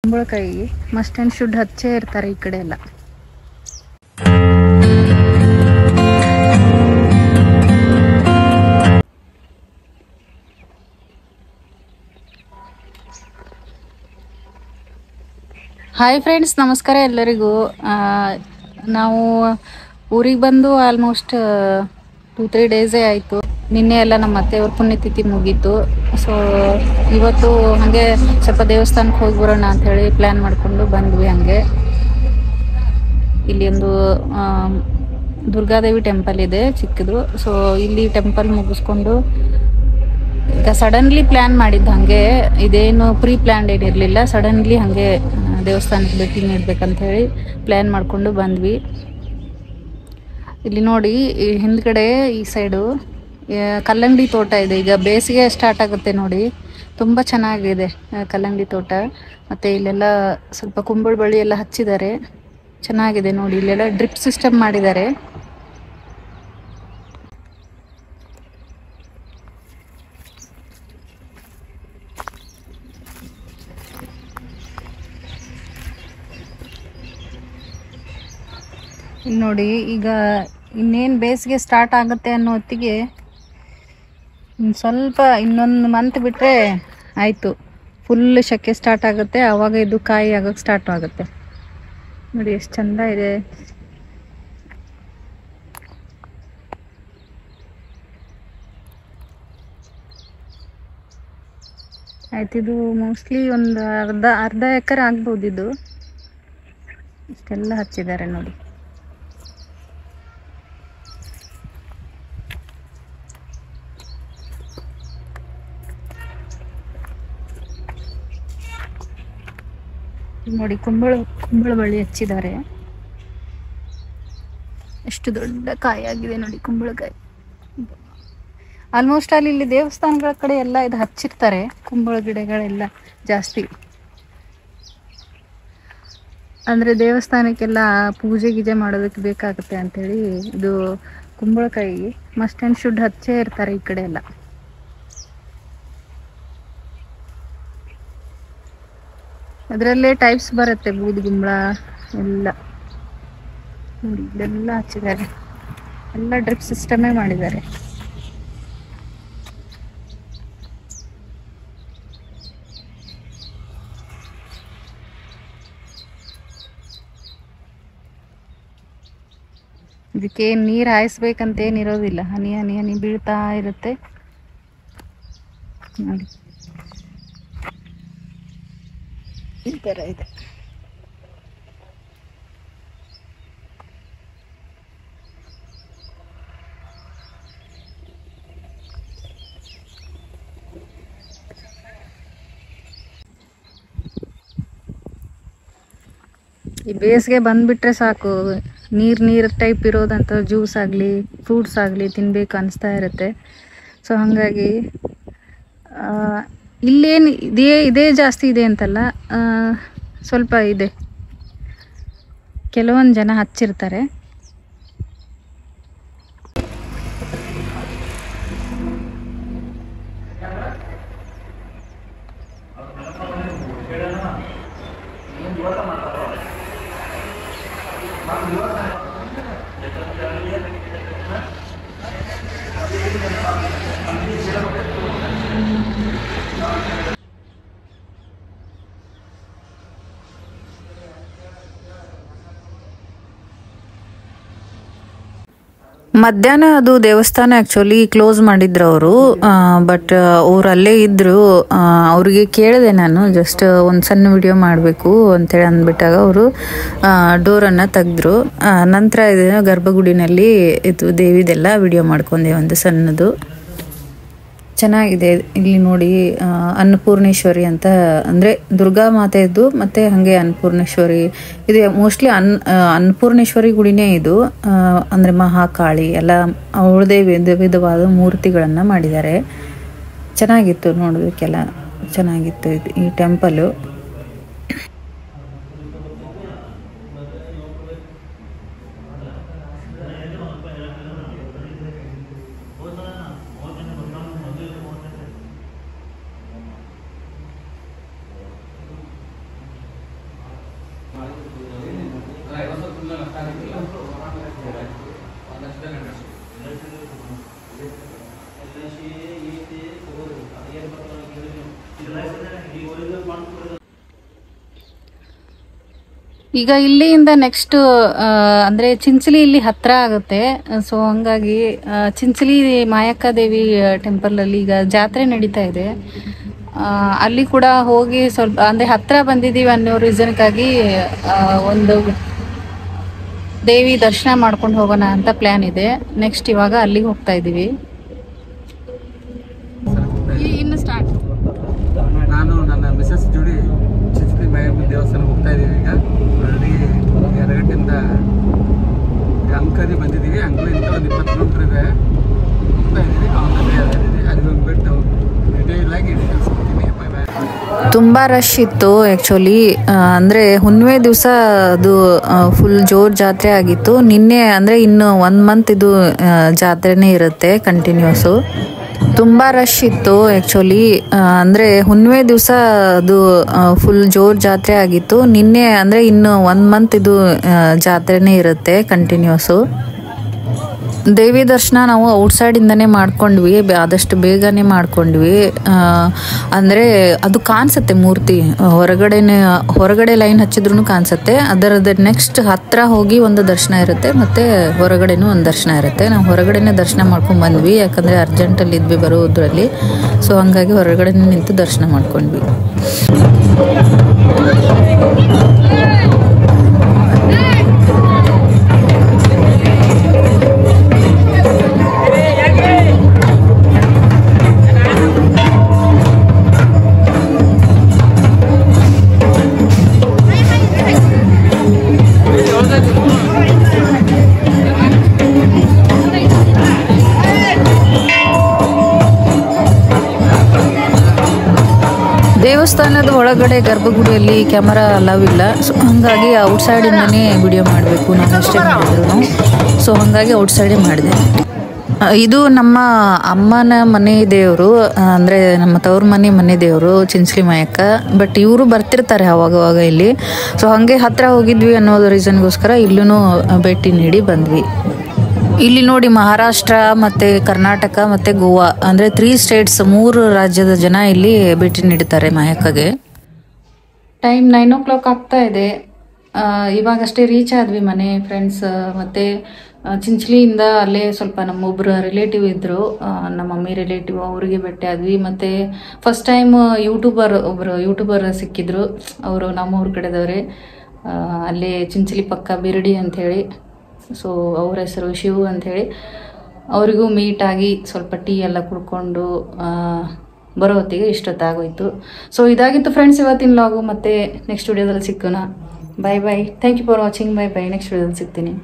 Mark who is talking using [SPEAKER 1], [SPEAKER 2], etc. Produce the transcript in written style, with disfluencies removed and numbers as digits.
[SPEAKER 1] ಕುಂಬಳಕಾಯಿ must and should ಹಚ್ಚೇ ಇರ್ತಾರೆ ಈ ಕಡೆ ಎಲ್ಲ. ಹಾಯ್ ಫ್ರೆಂಡ್ಸ್, ನಮಸ್ಕಾರ ಎಲ್ಲರಿಗೂ. ನಾವು ಊರಿಗೆ ಬಂದು ಆಲ್ಮೋಸ್ಟ್ 2-3 ಡೇಸೇ ಆಯಿತು. ನಿನ್ನೆ ಎಲ್ಲ ನಮ್ಮ ಅತ್ತೆಯವ್ರ ಪುಣ್ಯತಿಥಿ ಮುಗೀತು. ಸೊ ಇವತ್ತು ಹಾಗೆ ಸ್ವಲ್ಪ ದೇವಸ್ಥಾನಕ್ಕೆ ಹೋಗಿ ಬರೋಣ ಅಂಥೇಳಿ ಪ್ಲ್ಯಾನ್ ಮಾಡಿಕೊಂಡು ಬಂದ್ವಿ. ಹಾಗೆ ಇಲ್ಲಿ ಒಂದು ದುರ್ಗಾದೇವಿ ಟೆಂಪಲ್ ಇದೆ ಚಿಕ್ಕದು. ಸೊ ಇಲ್ಲಿ ಟೆಂಪಲ್ ಮುಗಿಸ್ಕೊಂಡು ಈಗ ಸಡನ್ಲಿ ಪ್ಲ್ಯಾನ್ ಮಾಡಿದ್ದು. ಹಾಗೆ ಇದೇನು ಪ್ರೀ ಪ್ಲ್ಯಾನ್ಡ್ ಏನಿರಲಿಲ್ಲ, ಸಡನ್ಲಿ ಹಾಗೆ ದೇವಸ್ಥಾನಕ್ಕೆ ಭೇಟಿ ನೀಡಬೇಕಂತ ಹೇಳಿ ಪ್ಲ್ಯಾನ್ ಮಾಡಿಕೊಂಡು ಬಂದ್ವಿ. ಇಲ್ಲಿ ನೋಡಿ, ಈ ಹಿಂದ್ಗಡೆ ಈ ಸೈಡು ಕಲ್ಲಂಗಡಿ ತೋಟ ಇದೆ. ಈಗ ಬೇಸಿಗೆ ಸ್ಟಾರ್ಟ್ ಆಗುತ್ತೆ ನೋಡಿ, ತುಂಬ ಚೆನ್ನಾಗಿದೆ ಕಲ್ಲಂಗಡಿ ತೋಟ. ಮತ್ತು ಇಲ್ಲೆಲ್ಲ ಸ್ವಲ್ಪ ಕುಂಬಳ ಬಳ್ಳಿ ಎಲ್ಲ ಹಚ್ಚಿದ್ದಾರೆ, ಚೆನ್ನಾಗಿದೆ ನೋಡಿ. ಇಲ್ಲೆಲ್ಲ ಡ್ರಿಪ್ ಸಿಸ್ಟಮ್ ಮಾಡಿದ್ದಾರೆ. ಇಲ್ಲಿ ನೋಡಿ, ಈಗ ಇನ್ನೇನು ಬೇಸಿಗೆ ಸ್ಟಾರ್ಟ್ ಆಗುತ್ತೆ ಅನ್ನೋ ಹೊತ್ತಿಗೆ ಸ್ವಲ್ಪ ಇನ್ನೊಂದು ಮಂತ್ ಬಿಟ್ಟರೆ ಆಯಿತು, ಫುಲ್ ಸೆಕೆ ಸ್ಟಾರ್ಟ್ ಆಗುತ್ತೆ. ಆವಾಗ ಇದು ಕಾಯಿ ಆಗೋಕ್ಕೆ ಸ್ಟಾರ್ಟ್ ಆಗುತ್ತೆ. ನೋಡಿ ಎಷ್ಟು ಚಂದ ಇದೆ. ಆಯ್ತು, ಇದು ಮೋಸ್ಟ್ಲಿ ಒಂದು ಅರ್ಧ ಎಕರೆ ಆಗ್ಬೋದು. ಇದು ಇಷ್ಟೆಲ್ಲ ಹಚ್ಚಿದ್ದಾರೆ ನೋಡಿ. ನೋಡಿ, ಕುಂಬಳ ಬಳ್ಳಿ ಹಚ್ಚಿದ್ದಾರೆ. ಎಷ್ಟು ದೊಡ್ಡ ಕಾಯಿ ಆಗಿದೆ ನೋಡಿ ಕುಂಬಳಕಾಯಿ. ಆಲ್ಮೋಸ್ಟ್ ಇಲ್ಲಿ ದೇವಸ್ಥಾನಗಳ ಕಡೆ ಎಲ್ಲ ಇದು ಹಚ್ಚಿರ್ತಾರೆ, ಕುಂಬಳ ಗಿಡಗಳೆಲ್ಲ ಜಾಸ್ತಿ. ಅಂದರೆ ದೇವಸ್ಥಾನಕ್ಕೆಲ್ಲ ಪೂಜೆ ಗೀಜೆ ಮಾಡೋದಕ್ಕೆ ಬೇಕಾಗುತ್ತೆ ಅಂಥೇಳಿ ಇದು ಕುಂಬಳಕಾಯಿ ಮಸ್ಟ್ ಆ್ಯಂಡ್ ಶುಡ್ ಹಚ್ಚೇ ಇರ್ತಾರೆ ಈ ಕಡೆ ಎಲ್ಲ. ಅದರಲ್ಲೇ ಟೈಪ್ಸ್ ಬರುತ್ತೆ, ಬೂದುಗುಂಬಳ ಎಲ್ಲ ನೋಡಿ. ಇದೆಲ್ಲ ಹಚ್ಚಿದ್ದಾರೆ, ಎಲ್ಲ ಡ್ರಿಪ್ ಸಿಸ್ಟಮೇ ಮಾಡಿದ್ದಾರೆ. ಇದಕ್ಕೆ ನೀರು ಹಾಯಿಸ್ಬೇಕಂತೇನಿರೋದಿಲ್ಲ, ಹನಿ ಹನಿ ಹನಿ ಬೀಳ್ತಾ ಇರುತ್ತೆ ನೋಡಿ. ಈ ಥರ ಇದೆ. ಈ ಬೇಸಿಗೆ ಬಂದ್ಬಿಟ್ರೆ ಸಾಕು, ನೀರು ಟೈಪ್ ಇರೋದಂಥ ಜ್ಯೂಸ್ ಆಗಲಿ ಫ್ರೂಟ್ಸ್ ಆಗಲಿ ತಿನ್ಬೇಕು ಅನಿಸ್ತಾ ಇರುತ್ತೆ. ಸೊ ಹಾಗಾಗಿ ಇಲ್ಲೇನು ಇದೇ ಜಾಸ್ತಿ ಇದೆ ಅಂತಲ್ಲ, ಸ್ವಲ್ಪ ಇದೆ. ಕೆಲವೊಂದು ಜನ ಹಚ್ಚಿರ್ತಾರೆ. ಮಧ್ಯಾಹ್ನ ಅದು ದೇವಸ್ಥಾನ ಆ್ಯಕ್ಚುಲಿ ಕ್ಲೋಸ್ ಮಾಡಿದ್ರು ಅವರು. ಬಟ್ ಅವ್ರು ಅಲ್ಲೇ ಇದ್ದರು. ಅವ್ರಿಗೆ ಕೇಳಿದೆ ನಾನು, ಜಸ್ಟ್ ಒಂದು ಸಣ್ಣ ವಿಡಿಯೋ ಮಾಡಬೇಕು ಅಂತೇಳಿ ಅಂದ್ಬಿಟ್ಟಾಗ ಅವರು ಡೋರನ್ನು ತೆಗೆದ್ರು. ನಂತರ ಇದನ್ನು ಗರ್ಭಗುಡಿನಲ್ಲಿ ಇದು ದೇವಿದೆಲ್ಲ ವಿಡಿಯೋ ಮಾಡ್ಕೊಂಡೆ, ಒಂದು ಸಣ್ಣದು. ಚೆನ್ನಾಗಿದೆ. ಇಲ್ಲಿ ನೋಡಿ, ಅನ್ನಪೂರ್ಣೇಶ್ವರಿ ಅಂತ, ಅಂದರೆ ದುರ್ಗಾ ಮಾತೆಯದು ಮತ್ತು ಹಾಗೆ ಅನ್ನಪೂರ್ಣೇಶ್ವರಿ ಇದು ಮೋಸ್ಟ್ಲಿ ಅನ್ನಪೂರ್ಣೇಶ್ವರಿ ಗುಡಿನೇ ಇದು. ಅಂದರೆ ಮಹಾಕಾಳಿ ಎಲ್ಲ ಅವಳದೇ ವಿಧವಾದ ಮೂರ್ತಿಗಳನ್ನು ಮಾಡಿದ್ದಾರೆ. ಚೆನ್ನಾಗಿತ್ತು, ನೋಡೋದಕ್ಕೆಲ್ಲ ಚೆನ್ನಾಗಿತ್ತು ಈ ಟೆಂಪಲು. ಈಗ ಇಲ್ಲಿಂದ ನೆಕ್ಸ್ಟ್ ಅಂದರೆ ಚಿಂಚಲಿ ಇಲ್ಲಿ ಹತ್ತಿರ ಆಗುತ್ತೆ. ಸೊ ಹಂಗಾಗಿ ಚಿಂಚಲಿ ಮಾಯಕ್ಕ ದೇವಿ ಟೆಂಪಲಲ್ಲಿ ಈಗ ಜಾತ್ರೆ ನಡೀತಾ ಇದೆ. ಅಲ್ಲಿ ಕೂಡ ಹೋಗಿ ಸ್ವಲ್ಪ ಅಂದರೆ ಹತ್ತಿರ ಬಂದಿದ್ದೀವಿ ಅನ್ನೋ ರೀಸನ್ಗಾಗಿ ಒಂದು ದೇವಿ ದರ್ಶನ ಮಾಡ್ಕೊಂಡು ಹೋಗೋಣ ಅಂತ ಪ್ಲ್ಯಾನ್ ಇದೆ. ನೆಕ್ಸ್ಟ್ ಇವಾಗ ಅಲ್ಲಿಗೆ ಹೋಗ್ತಾ ಇದ್ದೀವಿ. ಇನ್ನು ಸ್ಟಾರ್ಟ್
[SPEAKER 2] ನಾನು ನನ್ನ ಮಿಸಸ್ ಜೋಡಿ ಚಿಂಚಲಿ ಮಾಯಮ್ಮ ದೇವಸ್ಥಾನ ಹೋಗ್ತಾ ಇದ್ದೀವಿ. ಈಗ ಆಲ್ರೆಡಿ 2 ಗಂಟೆಯಿಂದ ಅಂಕದಿ ಬಂದಿದ್ದೀವಿ. ಅಂಕಲಿಂದ ಒಂದು 20 ಕಿಲೋಮೀಟ್ರ್ ಇದೆ. ಹೋಗ್ತಾ ಇದ್ದೀವಿ. ಅಲ್ಲಿ ಹೋಗ್ಬಿಟ್ಟು ಡಿಟೇಲಾಗಿ ತಿಳಿಸ್ಕೊಡ್ತೀನಿ.
[SPEAKER 1] ತುಂಬ ರಶ್ ಇತ್ತು ಆ್ಯಕ್ಚುಲಿ. ಅಂದರೆ ಹುಣ್ಣಿಮೆ ದಿವಸ ಅದು ಫುಲ್ ಜೋರು ಜಾತ್ರೆ ಆಗಿತ್ತು. ನಿನ್ನೆ ಅಂದರೆ ಇನ್ನು 1 ಮಂತ್ ಇದು ಜಾತ್ರೆನೇ ಇರುತ್ತೆ ಕಂಟಿನ್ಯೂಸು. ತುಂಬ ರಶ್ ಇತ್ತು ಆ್ಯಕ್ಚುಲಿ. ಅಂದರೆ ಹುಣ್ಣಿಮೆ ದಿವಸ ಅದು ಫುಲ್ ಜೋರು ಜಾತ್ರೆ ಆಗಿತ್ತು. ನಿನ್ನೆ ಅಂದರೆ ಇನ್ನು 1 ಮಂತ್ ಇದು ಜಾತ್ರೆನೇ ಇರುತ್ತೆ ಕಂಟಿನ್ಯೂಸು. ದೇವಿ ದರ್ಶನ ನಾವು ಔಟ್ಸೈಡಿಂದನೇ ಮಾಡ್ಕೊಂಡ್ವಿ, ಆದಷ್ಟು ಬೇಗನೆ ಮಾಡ್ಕೊಂಡ್ವಿ. ಅಂದರೆ ಅದು ಕಾಣಿಸುತ್ತೆ ಮೂರ್ತಿ ಹೊರಗಡೆ ಲೈನ್ ಹಚ್ಚಿದ್ರೂ ಕಾಣಿಸುತ್ತೆ. ಅದರದ್ದು ನೆಕ್ಸ್ಟ್ ಹತ್ತಿರ ಹೋಗಿ ಒಂದು ದರ್ಶನ ಇರುತ್ತೆ, ಮತ್ತು ಹೊರಗಡೆನೂ ಒಂದು ದರ್ಶನ ಇರುತ್ತೆ. ನಾವು ಹೊರಗಡೆನೇ ದರ್ಶನ ಮಾಡ್ಕೊಂಡು ಬಂದ್ವಿ, ಯಾಕಂದರೆ ಅರ್ಜೆಂಟಲ್ಲಿ ಇದ್ವಿ ಬರೋದ್ರಲ್ಲಿ. ಸೊ ಹಂಗಾಗಿ ಹೊರಗಡೆನೇ ನಿಂತು ದರ್ಶನ ಮಾಡ್ಕೊಂಡ್ವಿ. ದೇವಸ್ಥಾನದ ಒಳಗಡೆ ಗರ್ಭಗುಡಿಯಲ್ಲಿ ಕ್ಯಾಮರಾ ಅಲೌ ಇಲ್ಲ. ಸೊ ಹಾಗಾಗಿ ಔಟ್ಸೈಡಿಂದನೇ ವಿಡಿಯೋ ಮಾಡಬೇಕು ನಾನು ಅಷ್ಟೇ ಮಾಡಿದ್ರು. ಸೊ ಹಾಗಾಗಿ ಔಟ್ಸೈಡೇ ಮಾಡಿದೆ. ಇದು ನಮ್ಮ ಅಮ್ಮನ ಮನೆ ದೇವರು, ಅಂದರೆ ನಮ್ಮ ತವ್ರ ಮನೆ ದೇವರು ಚಿಂಚಲಿ ಮಾಯಕ್ಕ. ಬಟ್ ಇವರು ಬರ್ತಿರ್ತಾರೆ ಅವಾಗವಾಗ ಇಲ್ಲಿ. ಸೊ ಹಾಗೆ ಹತ್ತಿರ ಹೋಗಿದ್ವಿ ಅನ್ನೋದು ರೀಸನ್ಗೋಸ್ಕರ ಇಲ್ಲೂ ಭೇಟಿ ನೀಡಿ ಬಂದ್ವಿ. ಇಲ್ಲಿ ನೋಡಿ ಮಹಾರಾಷ್ಟ್ರ ಮತ್ತು ಕರ್ನಾಟಕ ಮತ್ತು ಗೋವಾ ಅಂದರೆ 3 ಸ್ಟೇಟ್ಸ್ 3 ರಾಜ್ಯದ ಜನ ಇಲ್ಲಿ ಭೇಟಿ ನೀಡ್ತಾರೆ ಮಾಯಕ್ಕಗೆ. ಟೈಮ್ 9 o'clock ಆಗ್ತಾ ಇದೆ. ಇವಾಗಷ್ಟೇ ರೀಚ್ ಆದ್ವಿ ಮನೆ ಫ್ರೆಂಡ್ಸ್. ಮತ್ತು ಚಿಂಚಲಿಯಿಂದ ಅಲ್ಲೇ ಸ್ವಲ್ಪ ನಮ್ಮೊಬ್ಬರು ರಿಲೇಟಿವ್ ಇದ್ದರು, ನಮ್ಮ ಮಮ್ಮಿ ರಿಲೇಟಿವ್, ಅವರಿಗೆ ಭೇಟಿ ಆದ್ವಿ. ಮತ್ತು ಫಸ್ಟ್ ಟೈಮ್ ಒಬ್ಬರು ಯೂಟ್ಯೂಬರ್ ಸಿಕ್ಕಿದ್ರು. ಅವರು ನಮ್ಮೂರ ಕಡೆದವರೇ, ಅಲ್ಲೇ ಚಿಂಚಲಿ ಪಕ್ಕ ಬಿರಡಿ ಅಂಥೇಳಿ. ಸೊ ಅವ್ರ ಹೆಸರು ಶಿವು ಅಂಥೇಳಿ. ಅವರಿಗೂ ಮೀಟಾಗಿ ಸ್ವಲ್ಪ ಟೀ ಎಲ್ಲ ಕುಡ್ಕೊಂಡು ಬರೋ ಹೊತ್ತಿಗೆ ಇಷ್ಟೊತ್ತಾಗೋಯ್ತು. ಸೊ ಇದಾಗಿತ್ತು ಫ್ರೆಂಡ್ಸ್ ಇವತ್ತಿನ ಲಾಗು. ಮತ್ತು ನೆಕ್ಸ್ಟ್ ವಿಡಿಯೋದಲ್ಲಿ ಸಿಕ್ಕೋಣ. Bye bye. Thank you for watching. Bye bye. Next ವಿಡಿಯೋದಲ್ಲಿ ಸಿಗ್ತೀನಿ.